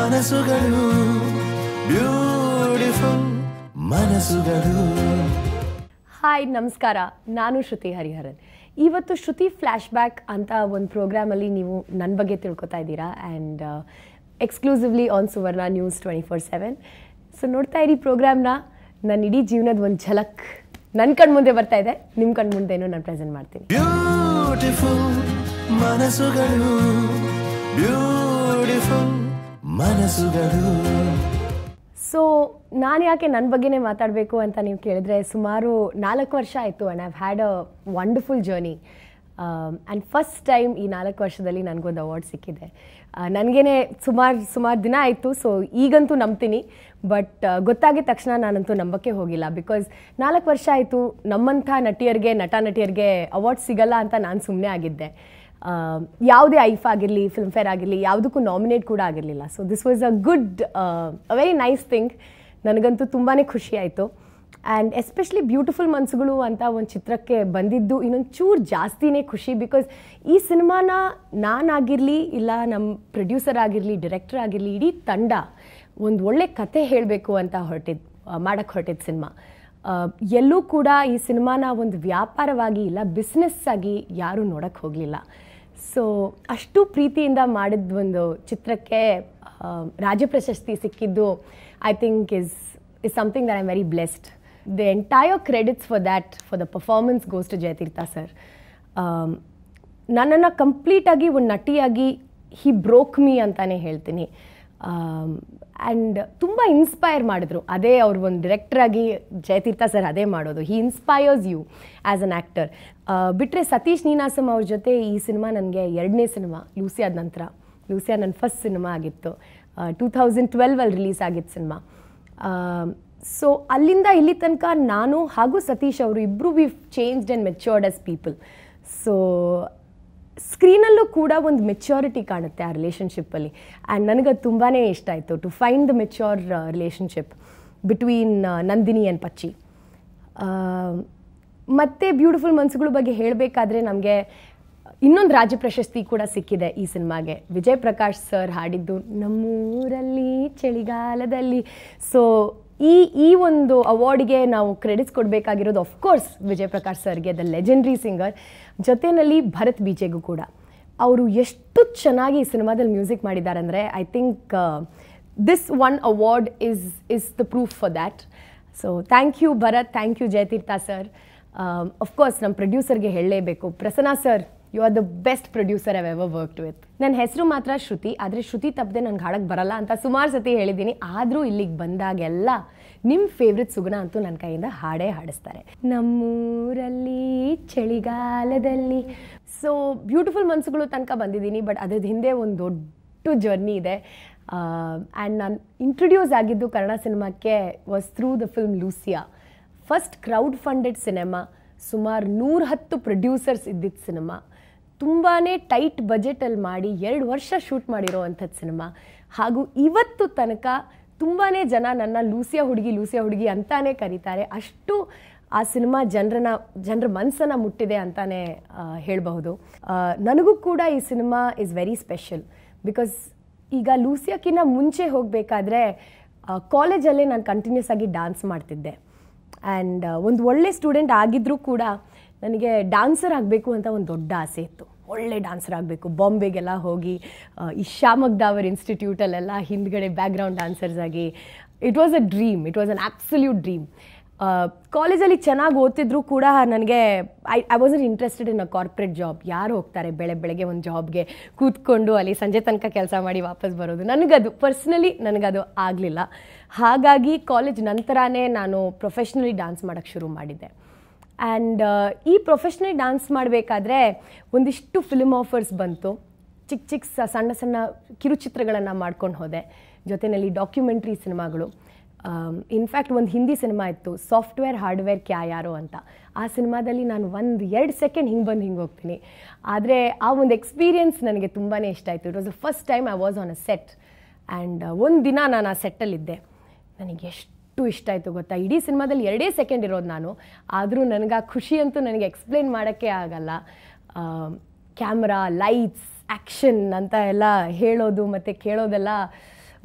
ಮನಸ್ಸುಗಳು ಬ್ಯೂಟಿಫುಲ್ ಮನಸ್ಸುಗಳು. ಹಾಯ್ ನಮಸ್ಕಾರ, ನಾನು ಶ್ರುತಿ ಹರಿಹರನ್. ಇವತ್ತು ಶ್ರುತಿ ಫ್ಲ್ಯಾಶ್ ಬ್ಯಾಕ್ ಅಂತ ಒಂದು ಪ್ರೋಗ್ರಾಮಲ್ಲಿ ನೀವು ನನ್ನ ಬಗ್ಗೆ ತಿಳ್ಕೊತಾ ಇದ್ದೀರಾ and exclusively on Suvarna news 24/7. So ನೋಡ್ತಾ ಇರಿ ಪ್ರೋಗ್ರಾಮ್ನ. ನನ್ನ ಇಡೀ ಜೀವನದ ಒಂದು ಝಲಕ್ ನನ್ನ ಕಣ್ಮುಂದೆ ಬರ್ತಾ ಇದೆ, ನಿಮ್ಮ ಕಣ್ಮುಂದೆನೂ ನಾನು ಪ್ರೆಸೆಂಟ್ ಮಾಡ್ತೀನಿ. ಬ್ಯೂಟಿಫುಲ್ ಮನಸ್ಸುಗಳು ಬ್ಯೂಟಿಫುಲ್ ಮನಸ್ಸುಗಳು. ಸೊ ನಾನು ಯಾಕೆ ನನ್ನ ಬಗ್ಗೆನೇ ಮಾತಾಡಬೇಕು ಅಂತ ನೀವು ಕೇಳಿದ್ರೆ, ಸುಮಾರು 4 ವರ್ಷ ಆಯಿತು and I've had a wonderful journey. And first time ಈ 4 ವರ್ಷದಲ್ಲಿ ನನಗೊಂದು ಅವಾರ್ಡ್ ಸಿಕ್ಕಿದೆ. ನನಗೇನೆ ಸುಮಾರು ದಿನ ಆಯಿತು, ಸೊ ಈಗಂತೂ ನಂಬ್ತೀನಿ. ಬಟ್ ಗೊತ್ತಾಗಿದ ತಕ್ಷಣ ನಾನಂತೂ ನಂಬಕ್ಕೆ ಹೋಗಿಲ್ಲ. ಬಿಕಾಸ್ 4 ವರ್ಷ ಆಯಿತು, ನಮ್ಮಂಥ ನಟ ನಟಿಯರಿಗೆ ಅವಾರ್ಡ್ ಸಿಗಲ್ಲ ಅಂತ ನಾನು ಸುಮ್ಮನೆ ಆಗಿದ್ದೆ. ಯಾವುದೇ ಐಫ್ ಆಗಿರಲಿ, ಫಿಲ್ಮ್ಫೇರ್ ಆಗಿರಲಿ, ಯಾವುದಕ್ಕೂ ನಾಮಿನೇಟ್ ಕೂಡ ಆಗಿರಲಿಲ್ಲ. So this was a very nice thing. ನನಗಂತೂ ತುಂಬಾ ಖುಷಿ ಆಯಿತು. ಆ್ಯಂಡ್ ಎಸ್ಪೆಷಲಿ ಬ್ಯೂಟಿಫುಲ್ ಮನಸ್ಸುಗಳು ಅಂತ ಒಂದು ಚಿತ್ರಕ್ಕೆ ಬಂದಿದ್ದು ಇನ್ನೊಂದು ಚೂರು ಜಾಸ್ತಿನೇ ಖುಷಿ. ಬಿಕಾಸ್ ಈ ಸಿನಿಮಾನ ನಾನಾಗಿರಲಿ, ಇಲ್ಲ ನಮ್ಮ ಪ್ರೊಡ್ಯೂಸರ್ ಆಗಿರಲಿ, ಡೈರೆಕ್ಟರ್ ಆಗಿರಲಿ, ಇಡೀ ತಂಡ ಒಂದು ಒಳ್ಳೆ ಕತೆ ಹೇಳಬೇಕು ಅಂತ ಮಾಡಕ್ಕೆ ಹೊರಟಿದ್ದ ಸಿನಿಮಾ. ಎಲ್ಲೂ ಕೂಡ ಈ ಸಿನಿಮಾನ ಒಂದು ವ್ಯಾಪಾರವಾಗಿ ಇಲ್ಲ ಬಿಸ್ನೆಸ್ ಆಗಿ ಯಾರೂ ನೋಡೋಕ್ಕೆ ಹೋಗಲಿಲ್ಲ. ಸೊ ಅಷ್ಟು ಪ್ರೀತಿಯಿಂದ ಮಾಡಿದ ಒಂದು ಚಿತ್ರಕ್ಕೆ ರಾಜ್ಯ ಪ್ರಶಸ್ತಿ ಸಿಕ್ಕಿದ್ದು I think is something that I am very blessed. The entire credits for the performance goes to Jayatheertha sir. ನನ್ನನ್ನು ಕಂಪ್ಲೀಟಾಗಿ ಒಂದು ನಟಿಯಾಗಿ ಹಿ ಬ್ರೋಕ್ ಮೀ ಅಂತಲೇ ಹೇಳ್ತೀನಿ. ಆ್ಯಂಡ್ ತುಂಬ ಇನ್ಸ್ಪೈರ್ ಮಾಡಿದ್ರು. ಅದೇ ಅವ್ರು ಒಂದು ಡೈರೆಕ್ಟ್ರಾಗಿ ಜಯತೀರ್ಥ ಸರ್ ಅದೇ ಮಾಡೋದು. He inspires you as an actor. ಬಿಟ್ಟರೆ ಸತೀಶ್ ನೀನಾಸಂ ಅವ್ರ ಜೊತೆ ಈ ಸಿನಿಮಾ ನನಗೆ 2ನೇ ಸಿನಿಮಾ ಲೂಸಿಯಾದ ನಂತರ. ಲೂಸಿಯಾ ನನ್ನ ಫಸ್ಟ್ ಸಿನಿಮಾ ಆಗಿತ್ತು. 2012 ರಿಲೀಸ್ ಆಗಿತ್ತು ಸಿನಿಮಾ. ಸೊ ಅಲ್ಲಿಂದ ಇಲ್ಲಿ ತನಕ ನಾನು ಹಾಗೂ ಸತೀಶ್ ಅವರು ಇಬ್ಬರು we changed and matured as people. So ಸ್ಕ್ರೀನಲ್ಲೂ ಕೂಡ ಒಂದು ಮೆಚ್ಯೂರಿಟಿ ಕಾಣುತ್ತೆ ಆ ರಿಲೇಷನ್ಶಿಪ್ಪಲ್ಲಿ. ಆ್ಯಂಡ್ ನನಗದು ತುಂಬಾ ಇಷ್ಟ ಆಯಿತು to find the mature relationship between Nandini and Pachchi. ಮತ್ತು ಬ್ಯೂಟಿಫುಲ್ ಮನಸ್ಸುಗಳ ಬಗ್ಗೆ ಹೇಳಬೇಕಾದ್ರೆ ನಮಗೆ ಇನ್ನೊಂದು ರಾಜ್ಯ ಪ್ರಶಸ್ತಿ ಕೂಡ ಸಿಕ್ಕಿದೆ ಈ ಸಿನಿಮಾಗೆ. ವಿಜಯ್ ಪ್ರಕಾಶ್ ಸರ್ ಹಾಡಿದ್ದು ನಮ್ಮೂರಲ್ಲಿ ಚಳಿಗಾಲದಲ್ಲಿ. ಸೊ ಈ ಒಂದು ಅವಾರ್ಡ್ಗೆ ನಾವು ಕ್ರೆಡಿಟ್ಸ್ ಕೊಡಬೇಕಾಗಿರೋದು ಆಫ್ಕೋರ್ಸ್ ವಿಜಯ್ ಪ್ರಕಾಶ್ ಸರ್ಗೆ, ದ ಲೆಜೆಂಡ್ರಿ ಸಿಂಗರ್. ಜೊತೆಯಲ್ಲಿ ಭರತ್ ಬೀಜೆಗೂ ಕೂಡ. ಅವರು ಎಷ್ಟು ಚೆನ್ನಾಗಿ ಈ ಸಿನಿಮಾದಲ್ಲಿ ಮ್ಯೂಸಿಕ್ ಮಾಡಿದ್ದಾರೆ ಅಂದರೆ I think this one award is the proof for that. So thank you Bharath, thank you Jayatheertha sir. Of course ನಮ್ಮ ಪ್ರೊಡ್ಯೂಸರ್ಗೆ ಹೇಳಲೇಬೇಕು, Prasanna sir, you are the best producer I've ever worked with. ನನ್ನ ಹೆಸರು ಮಾತ್ರ ಶ್ರುತಿ, ಆದರೆ ಶ್ರುತಿ ತಪ್ಪದೆ ನಂಗೆ ಹಾಡಕ್ಕೆ ಬರಲ್ಲ ಅಂತ ಸುಮಾರು ಸತಿ ಹೇಳಿದ್ದೀನಿ. ಆದರೂ ಇಲ್ಲಿಗೆ ಬಂದಾಗೆಲ್ಲ ನಿಮ್ಮ ಫೇವ್ರೆಟ್ ಸುಗುಣ ಅಂತೂ ನನ್ನ ಕೈಯಿಂದ ಹಾಡೇ ಹಾಡಿಸ್ತಾರೆ. ನಮ್ಮೂರಲ್ಲಿ ಚಳಿಗಾಲದಲ್ಲಿ. ಸೊ ಬ್ಯೂಟಿಫುಲ್ ಮನಸ್ಸುಗಳು ತನಕ ಬಂದಿದ್ದೀನಿ. ಬಟ್ ಅದ್ರದ್ದು ಹಿಂದೆ ಒಂದು ದೊಡ್ಡ ಜರ್ನಿ ಇದೆ. ಆ್ಯಂಡ್ ನಾನು ಇಂಟ್ರೊಡ್ಯೂಸ್ ಆಗಿದ್ದು ಕನ್ನಡ ಸಿನಿಮಾಕ್ಕೆ was through the film Lucia. First crowd funded cinema, ಸುಮಾರು 110 ಪ್ರೊಡ್ಯೂಸರ್ಸ್ ಇದ್ದಿದ್ದ ಸಿನಿಮಾ, ತುಂಬಾ ಟೈಟ್ ಬಜೆಟಲ್ಲಿ ಮಾಡಿ 2 ವರ್ಷ ಶೂಟ್ ಮಾಡಿರೋ ಅಂಥದ್ದು ಸಿನಿಮಾ. ಹಾಗೂ ಇವತ್ತು ತನಕ ತುಂಬಾ ಜನ ನನ್ನ ಲೂಸಿಯಾ ಹುಡುಗಿ ಅಂತಾನೆ ಕರೀತಾರೆ. ಅಷ್ಟು ಆ ಸಿನಿಮಾ ಜನರ ಮನಸ್ಸನ್ನು ಮುಟ್ಟಿದೆ ಅಂತಾನೆ ಹೇಳಬಹುದು. ನನಗೂ ಕೂಡ ಈ cinema is very special. Because ಈಗ ಲೂಸಿಯಾಕ್ಕಿಂತ ಮುಂಚೆ ಹೋಗಬೇಕಾದ್ರೆ ಕಾಲೇಜಲ್ಲೇ ನಾನು ಕಂಟಿನ್ಯೂಸ್ ಆಗಿ ಡ್ಯಾನ್ಸ್ ಮಾಡ್ತಿದ್ದೆ. ಆ್ಯಂಡ್ ಒಂದು ಒಳ್ಳೆ ಸ್ಟೂಡೆಂಟ್ ಆಗಿದ್ದರೂ ಕೂಡ ನನಗೆ ಡ್ಯಾನ್ಸರ್ ಆಗಬೇಕು ಅಂತ ಒಂದು ದೊಡ್ಡ ಆಸೆ ಇತ್ತು. ಒಳ್ಳೆ ಡ್ಯಾನ್ಸರ್ ಆಗಬೇಕು. ಬಾಂಬೆಗೆಲ್ಲ ಹೋಗಿ ಈ ಶ್ಯಾಮಗ್ದಾವರ್ ಇನ್ಸ್ಟಿಟ್ಯೂಟಲ್ಲೆಲ್ಲ ಹಿಂದ್ಗಡೆ ಬ್ಯಾಕ್ಗ್ರೌಂಡ್ ಡ್ಯಾನ್ಸರ್ಸ್ ಆಗಿ, it was a dream, it was an absolute dream. ಕಾಲೇಜಲ್ಲಿ ಚೆನ್ನಾಗಿ ಓದ್ತಿದ್ರು ಕೂಡ ನನಗೆ I wasn't interested in a corporate job. ಯಾರು ಹೋಗ್ತಾರೆ ಬೆಳಗ್ಗೆ ಒಂದು ಜಾಬ್ಗೆ ಕೂತ್ಕೊಂಡು ಅಲ್ಲಿ ಸಂಜೆ ತನಕ ಕೆಲಸ ಮಾಡಿ ವಾಪಸ್ ಬರೋದು. ಪರ್ಸ್ನಲಿ ನನಗದು ಆಗಲಿಲ್ಲ. ಹಾಗಾಗಿ ಕಾಲೇಜ್ ನಂತರನೇ ನಾನು ಪ್ರೊಫೆಷ್ನಲಿ ಡ್ಯಾನ್ಸ್ ಮಾಡೋಕ್ಕೆ ಶುರು ಮಾಡಿದ್ದೆ. ಆ್ಯಂಡ್ ಈ ಪ್ರೊಫೆಷ್ನಲಿ ಡ್ಯಾನ್ಸ್ ಮಾಡಬೇಕಾದ್ರೆ ಒಂದಿಷ್ಟು ಫಿಲ್ಮ್ ಆಫರ್ಸ್ ಬಂತು. ಚಿಕ್ಕ ಸಣ್ಣ ಕಿರುಚಿತ್ರಗಳನ್ನು ಮಾಡ್ಕೊಂಡು ಹೋದೆ. ಜೊತೆಯಲ್ಲಿ ಡಾಕ್ಯುಮೆಂಟ್ರಿ ಸಿನಿಮಾಗಳು. ಇನ್ಫ್ಯಾಕ್ಟ್ ಒಂದು ಹಿಂದಿ ಸಿನಿಮಾ ಇತ್ತು, ಸಾಫ್ಟ್ವೇರ್ ಹಾರ್ಡ್ವೇರ್ ಕ್ಯಾ ಯಾರೋ ಅಂತ. ಆ ಸಿನಿಮಾದಲ್ಲಿ ನಾನು 1-2 ಸೆಕೆಂಡ್ ಹಿಂಗೆ ಹೋಗ್ತೀನಿ. ಆದರೆ ಆ ಒಂದು ಎಕ್ಸ್ಪೀರಿಯನ್ಸ್ ನನಗೆ ತುಂಬಾ ಇಷ್ಟ ಆಯಿತು. It was the first time I was on a set. And ಒಂದು ದಿನ ನಾನು ಆ ಸೆಟ್ಟಲ್ಲಿದ್ದೆ. ನನಗೆ ಎಷ್ಟು ಇಷ್ಟ ಆಯಿತು ಗೊತ್ತಾ. ಇಡೀ ಸಿನಿಮಾದಲ್ಲಿ 2 ಸೆಕೆಂಡ್ ಇರೋದು ನಾನು. ಆದರೂ ನನಗೆ ಆ ಖುಷಿ ಅಂತೂ ನನಗೆ ಎಕ್ಸ್ಪ್ಲೇನ್ ಮಾಡೋಕ್ಕೆ ಆಗಲ್ಲ. ಕ್ಯಾಮ್ರಾ, ಲೈಟ್ಸ್, ಆ್ಯಕ್ಷನ್ ಅಂತ ಎಲ್ಲ ಹೇಳೋದು ಮತ್ತು ಕೇಳೋದೆಲ್ಲ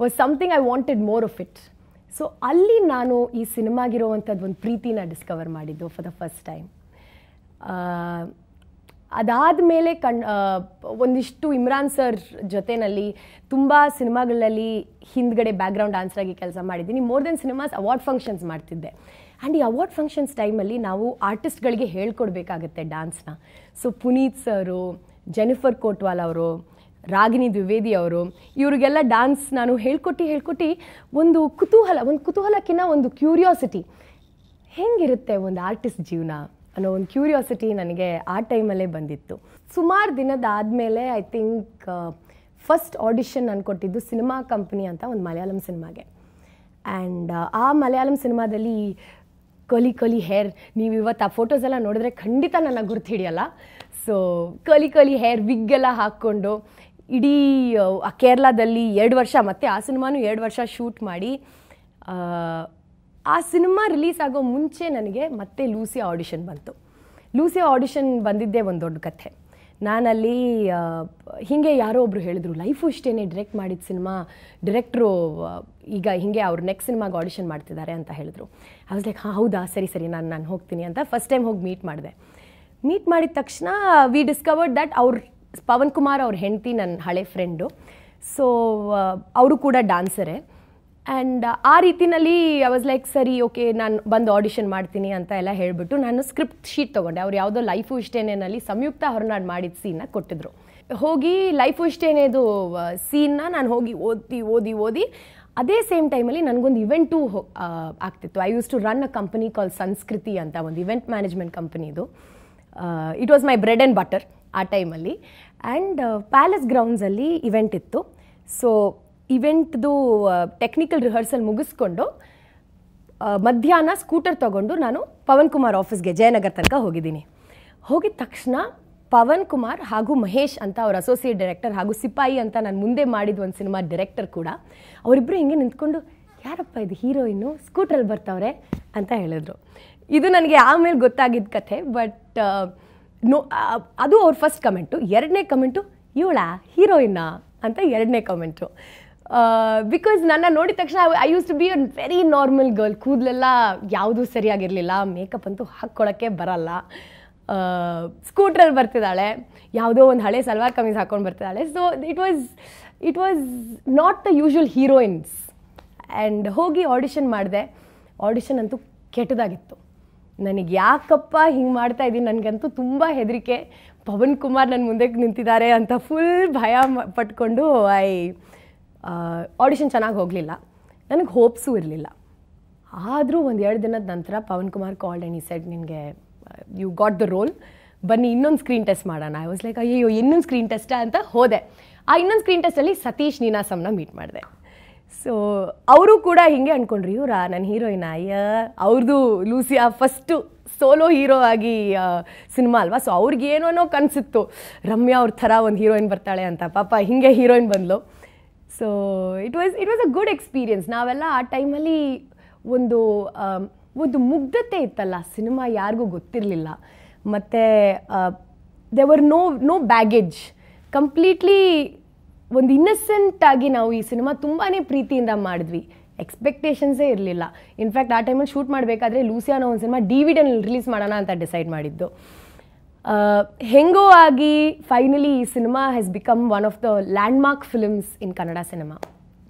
was something I wanted more of it. So ಅಲ್ಲಿ ನಾನು ಈ ಸಿನಿಮಾಗಿರುವಂಥದ್ದು ಒಂದು ಪ್ರೀತಿನ ಡಿಸ್ಕವರ್ ಮಾಡಿದ್ದು ಫಾರ್ ದ ಫಸ್ಟ್ ಟೈಮ್. ಅದಾದಮೇಲೆ ಒಂದಿಷ್ಟು ಇಮ್ರಾನ್ ಸರ್ ಜೊತೆಯಲ್ಲಿ ತುಂಬ ಸಿನಿಮಾಗಳಲ್ಲಿ ಹಿಂದ್ಗಡೆ ಬ್ಯಾಕ್ಗ್ರೌಂಡ್ ಡಾನ್ಸರಾಗಿ ಕೆಲಸ ಮಾಡಿದ್ದೀನಿ. More than cinemas award functions ಮಾಡ್ತಿದ್ದೆ. ಆ್ಯಂಡ್ ಈ ಅವಾರ್ಡ್ ಫಂಕ್ಷನ್ಸ್ ಟೈಮಲ್ಲಿ ನಾವು ಆರ್ಟಿಸ್ಟ್ಗಳಿಗೆ ಹೇಳ್ಕೊಡ್ಬೇಕಾಗತ್ತೆ ಡ್ಯಾನ್ಸ್ನ. ಸೊ ಪುನೀತ್ ಸರು, ಜೆನಿಫರ್ ಕೋಟ್ವಾಲ್ ಅವರು, ರಾಗಿಣಿ ದ್ವಿವೇದಿ ಅವರು, ಇವರಿಗೆಲ್ಲ ಡ್ಯಾನ್ಸ್ ನಾನು ಹೇಳ್ಕೊಟ್ಟು ಒಂದು ಕುತೂಹಲಕ್ಕಿಂತ ಒಂದು ಕ್ಯೂರಿಯಾಸಿಟಿ, ಹೆಂಗಿರುತ್ತೆ ಒಂದು ಆರ್ಟಿಸ್ಟ್ ಜೀವನ ಅನ್ನೋ ಒಂದು ಕ್ಯೂರಿಯಾಸಿಟಿ ನನಗೆ ಆ ಟೈಮಲ್ಲೇ ಬಂದಿತ್ತು. ಸುಮಾರು ದಿನದಾದಮೇಲೆ ಐ ಥಿಂಕ್ ಫಸ್ಟ್ ಆಡಿಷನ್ ನಾನು ಕೊಟ್ಟಿದ್ದು ಸಿನಿಮಾ ಕಂಪ್ನಿ ಅಂತ ಒಂದು ಮಲಯಾಳಂ ಸಿನಿಮಾಗೆ. ಆ್ಯಂಡ್ ಆ ಮಲಯಾಳಂ ಸಿನಿಮಾದಲ್ಲಿ ಕಲಿ ಹೇರ್, ನೀವು ಇವತ್ತು ಆ ಫೋಟೋಸ್ ಎಲ್ಲ ನೋಡಿದ್ರೆ ಖಂಡಿತ ನನ್ನ ಗುರ್ತು ಹಿಡಿಯಲ್ಲ. ಸೊ ಕಲಿ ಹೇರ್, ವಿಗ್ ಎಲ್ಲ ಹಾಕ್ಕೊಂಡು ಇಡೀ ಕೇರಳದಲ್ಲಿ 2 ವರ್ಷ, ಮತ್ತು ಆ ಸಿನಿಮಾನು 2 ವರ್ಷ ಶೂಟ್ ಮಾಡಿ, ಆ ಸಿನಿಮಾ ರಿಲೀಸ್ ಆಗೋ ಮುಂಚೆ ನನಗೆ ಮತ್ತೆ ಲೂಸಿಯಾ ಆಡಿಷನ್ ಬಂತು. ಲೂಸಿಯಾ ಆಡಿಷನ್ ಬಂದಿದ್ದೇ ಒಂದು ದೊಡ್ಡ ಕಥೆ. ನಾನಲ್ಲಿ ಹೀಗೆ ಯಾರೋ ಒಬ್ಬರು ಹೇಳಿದ್ರು, ಲೈಫು ಇಷ್ಟೇನೆ ಡೈರೆಕ್ಟ್ ಮಾಡಿದ ಸಿನಿಮಾ ಡೈರೆಕ್ಟ್ರು ಈಗ ಹೀಗೆ ಅವ್ರು ನೆಕ್ಸ್ಟ್ ಸಿನಿಮಾಗೆ ಆಡಿಷನ್ ಮಾಡ್ತಿದ್ದಾರೆ ಅಂತ ಹೇಳಿದ್ರು. ಐ ವಾಸ್ ಲೈಕ್, ಹೌದಾ, ಸರಿ ನಾನು ಹೋಗ್ತೀನಿ ಅಂತ ಫಸ್ಟ್ ಟೈಮ್ ಹೋಗಿ ಮೀಟ್ ಮಾಡಿದೆ. ಮೀಟ್ ಮಾಡಿದ ತಕ್ಷಣ we discovered that Pavan Kumar ಅವ್ರ ಹೆಂಡತಿ ನನ್ನ ಹಳೆ ಫ್ರೆಂಡು. ಸೊ ಅವರು ಕೂಡ ಡಾನ್ಸರೇ. ಆ್ಯಂಡ್ ಆ ರೀತಿಯಲ್ಲಿ ಐ ವಾಸ್ ಲೈಕ್, ಸರಿ ಓಕೆ ನಾನು ಬಂದು ಆಡಿಷನ್ ಮಾಡ್ತೀನಿ ಅಂತ ಎಲ್ಲ ಹೇಳಿಬಿಟ್ಟು ನಾನು ಸ್ಕ್ರಿಪ್ಟ್ ಶೀಟ್ ತೊಗೊಂಡೆ. ಅವ್ರು ಯಾವುದೋ ಲೈಫು ಇಷ್ಟೇನೇನಲ್ಲಿ ಸಂಯುಕ್ತ ಹೊರನಾಡು ಮಾಡಿದ ಸೀನ್ನ ಕೊಟ್ಟಿದ್ರು. ಹೋಗಿ ಲೈಫು ಇಷ್ಟೇನೇದು ಸೀನ್ನ ನಾನು ಹೋಗಿ ಓದಿ ಅದೇ ಸೇಮ್ ಟೈಮಲ್ಲಿ ನನಗೊಂದು ಇವೆಂಟು ಆಗ್ತಿತ್ತು. I use to run a company call Samskruthi ಅಂತ, ಒಂದು ಇವೆಂಟ್ ಮ್ಯಾನೇಜ್ಮೆಂಟ್ ಕಂಪನಿದು. It was my bread and butter ಆ ಟೈಮಲ್ಲಿ. ಆ್ಯಂಡ್ ಪ್ಯಾಲೇಸ್ ಗ್ರೌಂಡ್ಸಲ್ಲಿ ಇವೆಂಟ್ ಇತ್ತು. ಸೊ ಇವೆಂಟ್ದು ಟೆಕ್ನಿಕಲ್ ರಿಹರ್ಸಲ್ ಮುಗಿಸ್ಕೊಂಡು ಮಧ್ಯಾಹ್ನ ಸ್ಕೂಟರ್ ತೊಗೊಂಡು ನಾನು ಪವನ್ ಕುಮಾರ್ ಆಫೀಸ್ಗೆ ಜಯನಗರ ತನಕ ಹೋಗಿದ್ದೀನಿ. ಹೋಗಿದ ತಕ್ಷಣ ಪವನ್ ಕುಮಾರ್ ಹಾಗೂ ಮಹೇಶ್ ಅಂತ ಅವ್ರ ಅಸೋಸಿಯೇಟ್ ಡೈರೆಕ್ಟರ್ ಹಾಗೂ ಸಿಪಾಯಿ ಅಂತ ನಾನು ಮುಂದೆ ಮಾಡಿದ ಒಂದು ಸಿನಿಮಾ ಡೈರೆಕ್ಟರ್ ಕೂಡ, ಅವರಿಬ್ಬರು ಹಿಂಗೆ ನಿಂತ್ಕೊಂಡು, ಯಾರಪ್ಪ ಇದು ಹೀರೋಯಿನ್ನು ಸ್ಕೂಟ್ರಲ್ಲಿ ಬರ್ತಾವ್ರೆ ಅಂತ ಹೇಳಿದ್ರು. ಇದು ನನಗೆ ಆಮೇಲೆ ಗೊತ್ತಾಗಿದ್ದ ಕಥೆ. ಬಟ್ ಅದು ಅವ್ರ ಫಸ್ಟ್ ಕಮೆಂಟು. 2ನೇ ಕಮೆಂಟು, ಇವಳ ಹೀರೋಯಿನ್ನ ಅಂತ 2ನೇ ಕಮೆಂಟು. ಬಿಕಾಸ್ ನನ್ನ ನೋಡಿದ ತಕ್ಷಣ I use to be a very normal girl. ಕೂದಲೆಲ್ಲ ಯಾವುದೂ ಸರಿಯಾಗಿರಲಿಲ್ಲ, ಮೇಕಪ್ ಅಂತೂ ಹಾಕ್ಕೊಳಕ್ಕೆ ಬರಲ್ಲ, ಸ್ಕೂಟ್ರಲ್ಲಿ ಬರ್ತಿದ್ದಾಳೆ, ಯಾವುದೋ ಒಂದು ಹಳೆ ಸಲ್ವಾರ್ ಕಮೀಸ್ ಹಾಕ್ಕೊಂಡು ಬರ್ತಿದ್ದಾಳೆ. So it was not the usual heroines. And ಹೋಗಿ ಆಡಿಷನ್ ಮಾಡಿದೆ. ಆಡಿಷನ್ ಅಂತೂ ಕೆಟ್ಟದಾಗಿತ್ತು. ನನಗೆ ಯಾಕಪ್ಪ ಹಿಂಗೆ ಮಾಡ್ತಾ ಇದ್ದೀನಿ, ನನಗಂತೂ ತುಂಬ ಹೆದರಿಕೆ. ಪವನ್ ಕುಮಾರ್ ನನ್ನ ಮುಂದೆ ನಿಂತಿದ್ದಾರೆ ಅಂತ ಫುಲ್ ಭಯ ಪಟ್ಕೊಂಡು ಆಡಿಷನ್ ಚೆನ್ನಾಗಿ ಹೋಗಲಿಲ್ಲ. ನನಗೆ ಹೋಪ್ಸೂ ಇರಲಿಲ್ಲ. ಆದರೂ ಒಂದು 2 ದಿನದ ನಂತರ Pavan Kumar called and he said, ನಿನಗೆ ಯು ಗಾಟ್ ದ ರೋಲ್, ಬನ್ನಿ ಇನ್ನೊಂದು ಸ್ಕ್ರೀನ್ ಟೆಸ್ಟ್ ಮಾಡೋಣ. ಐ ವಾಸ್ ಲೈಕ್, ಅಯ್ಯೋ ಇನ್ನೊಂದು ಸ್ಕ್ರೀನ್ ಟೆಸ್ಟಾ ಅಂತ ಹೋದೆ. ಆ ಇನ್ನೊಂದು ಸ್ಕ್ರೀನ್ ಟೆಸ್ಟಲ್ಲಿ ಸತೀಶ್ ನೀನಾಸಂನ ಮೀಟ್ ಮಾಡಿದೆ. ಸೊ ಅವರು ಕೂಡ ಹಿಂಗೆ ಅಂದ್ಕೊಂಡ್ರು, ಇವರ ನನ್ನ ಹೀರೋಯಿನ, ಅವ್ರದ್ದು ಲೂಸಿಯಾ ಫಸ್ಟು ಸೋಲೋ ಹೀರೋ ಆಗಿ ಸಿನಿಮಾ ಅಲ್ವಾ. ಸೊ ಅವ್ರಿಗೇನೋ ಕನಸಿತ್ತು, ರಮ್ಯಾ ಅವ್ರ ಥರ ಒಂದು ಹೀರೋಯಿನ್ ಬರ್ತಾಳೆ ಅಂತ. ಪಾಪ ಹಿಂಗೆ ಹೀರೋಯಿನ್ ಬಂದಳು. So it was a good experience. ನಾವೆಲ್ಲ ಆ ಟೈಮಲ್ಲಿ ಒಂದು ಮುಗ್ಧತೆ ಇತ್ತಲ್ಲ, ಸಿನಿಮಾ ಯಾರಿಗೂ ಗೊತ್ತಿರಲಿಲ್ಲ. ಮತ್ತು ದೇವರ್ ನೋ ಬ್ಯಾಗೇಜ್, ಕಂಪ್ಲೀಟ್ಲಿ ಒಂದು ಇನ್ನಸೆಂಟಾಗಿ ನಾವು ಈ ಸಿನಿಮಾ ತುಂಬಾ ಪ್ರೀತಿಯಿಂದ ಮಾಡಿದ್ವಿ. ಎಕ್ಸ್ಪೆಕ್ಟೇಷನ್ಸೇ ಇರಲಿಲ್ಲ. ಇನ್ಫ್ಯಾಕ್ಟ್ ಆ ಟೈಮಲ್ಲಿ ಶೂಟ್ ಮಾಡಬೇಕಾದ್ರೆ ಲೂಸಿಯಾನ ಒಂದು ಸಿನಿಮಾ DVD ರಿಲೀಸ್ ಮಾಡೋಣ ಅಂತ ಡಿಸೈಡ್ ಮಾಡಿದ್ದು. ಹೆಂಗೋ ಆಗಿ ಫೈನಲಿ ಈ cinema has become one of the landmark films in Kannada cinema.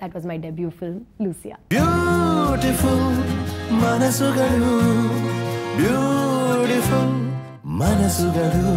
That was my debut film Lucia. Beautiful ಮನಸ್ಸುಗಳು, ಬ್ಯೂಟಿಫುಲ್ ಮನಸ್ಸುಗಳು.